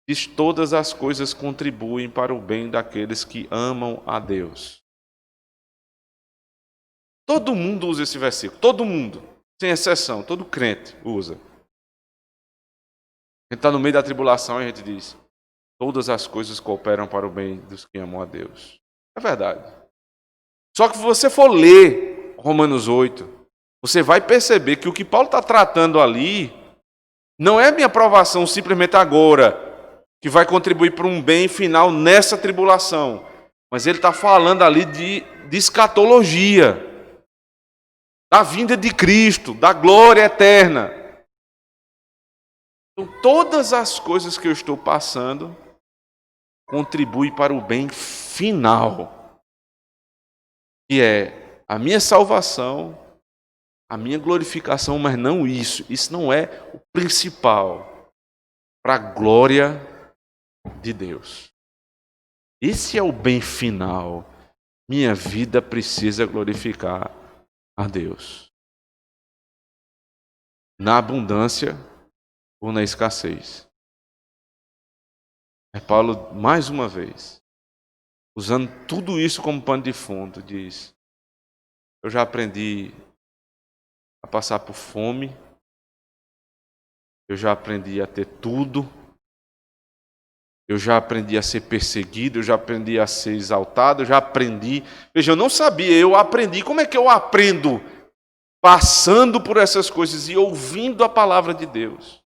diz: todas as coisas contribuem para o bem daqueles que amam a Deus. Todo mundo usa esse versículo, todo mundo, sem exceção, todo crente usa. A gente está no meio da tribulação e a gente diz: todas as coisas cooperam para o bem dos que amam a Deus. É verdade. Só que se você for ler Romanos 8, você vai perceber que o que Paulo está tratando ali não é minha aprovação simplesmente agora, que vai contribuir para um bem final nessa tribulação. Mas ele está falando ali de escatologia, da vinda de Cristo, da glória eterna. Então, todas as coisas que eu estou passando contribuem para o bem final, que é a minha salvação, a minha glorificação, mas não isso. Isso não é o principal para a glória de Deus. Esse é o bem final. minha vida precisa glorificar a Deus. Na abundância ou na escassez. Paulo, mais uma vez, usando tudo isso como pano de fundo, diz: eu já aprendi a passar por fome, eu já aprendi a ter tudo, eu já aprendi a ser perseguido, eu já aprendi a ser exaltado, eu já aprendi. Veja, eu não sabia, eu aprendi. Como é que eu aprendo? Passando por essas coisas e ouvindo a palavra de Deus.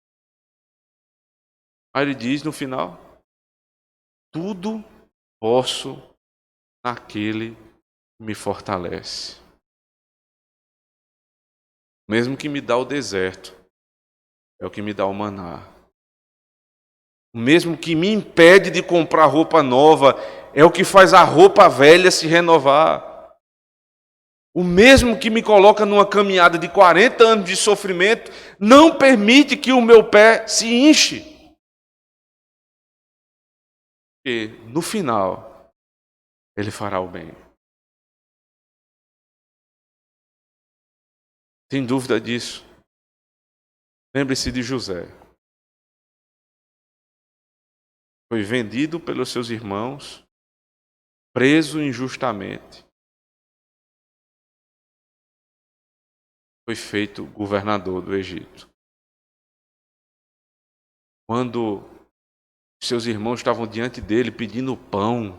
Aí ele diz no final: tudo posso naquele que me fortalece. Mesmo que me dá o deserto, é o que me dá o maná. O mesmo que me impede de comprar roupa nova, é o que faz a roupa velha se renovar. O mesmo que me coloca numa caminhada de 40 anos de sofrimento, não permite que o meu pé se inche. Porque no final, ele fará o bem. Tem dúvida disso? Lembre-se de José. Foi vendido pelos seus irmãos, preso injustamente. Foi feito governador do Egito. Quando seus irmãos estavam diante dele pedindo pão,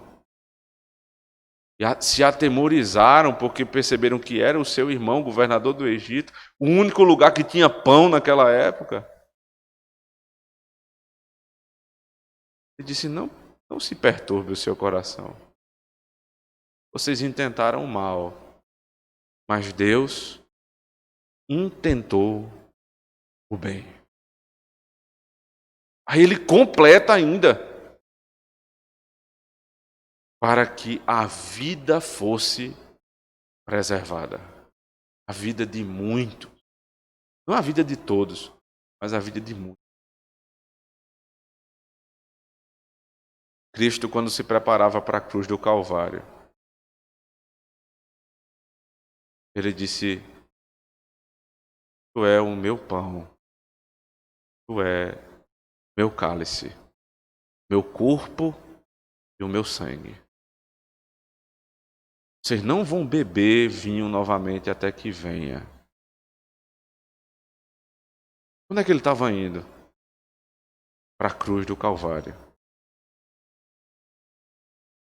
e se atemorizaram porque perceberam que era o seu irmão, governador do Egito, o único lugar que tinha pão naquela época. Ele disse: não se perturbe o seu coração. Vocês intentaram o mal, mas Deus intentou o bem. Aí ele completa ainda: para que a vida fosse preservada. A vida de muitos. Não a vida de todos, mas a vida de muitos. Cristo, quando se preparava para a cruz do Calvário, ele disse: tu é o meu pão, tu é meu cálice, meu corpo e o meu sangue. Vocês não vão beber vinho novamente até que venha. Onde é que ele estava indo? Para a cruz do Calvário.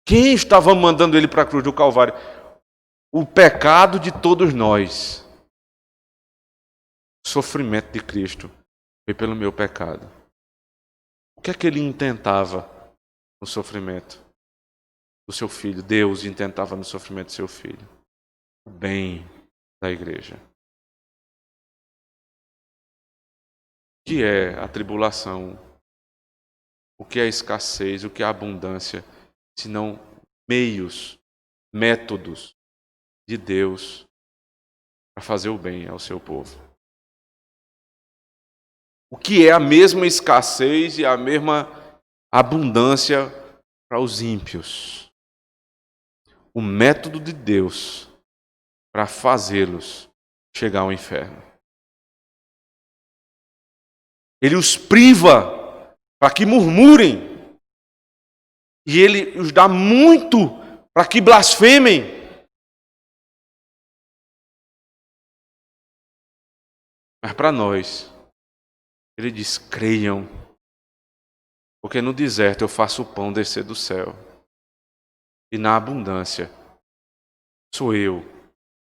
Quem estava mandando ele para a cruz do Calvário? O pecado de todos nós. O sofrimento de Cristo foi pelo meu pecado. O que é que ele intentava no sofrimento do seu filho? Deus intentava no sofrimento do seu filho o bem da igreja. O que é a tribulação? O que é a escassez? O que é a abundância? Senão meios, métodos de Deus para fazer o bem ao seu povo. O que é a mesma escassez e a mesma abundância para os ímpios? O método de Deus para fazê-los chegar ao inferno. Ele os priva para que murmurem. E ele os dá muito para que blasfemem. Mas para nós, ele diz: creiam, porque no deserto eu faço o pão descer do céu. E na abundância, sou eu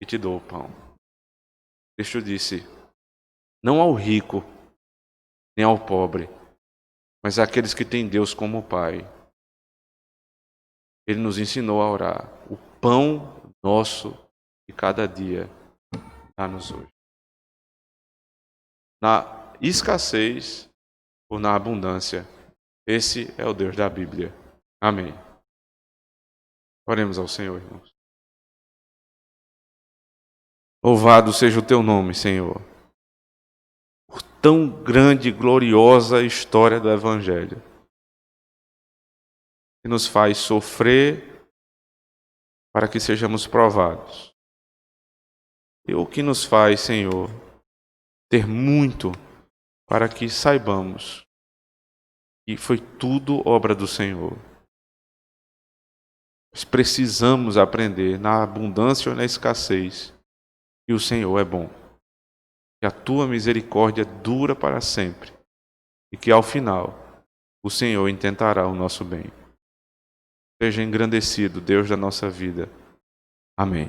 que te dou o pão. Cristo disse: não ao rico, nem ao pobre, mas àqueles que têm Deus como Pai. Ele nos ensinou a orar: o pão nosso de cada dia dá-nos hoje. Na escassez ou na abundância, esse é o Deus da Bíblia. Amém. Oremos ao Senhor, irmãos. Louvado seja o teu nome, Senhor, por tão grande e gloriosa história do Evangelho, que nos faz sofrer, para que sejamos provados. E o que nos faz, Senhor, ter muito para que saibamos que foi tudo obra do Senhor. Nós precisamos aprender na abundância ou na escassez que o Senhor é bom, que a tua misericórdia dura para sempre e que ao final o Senhor intentará o nosso bem. Seja engrandecido, Deus da nossa vida. Amém.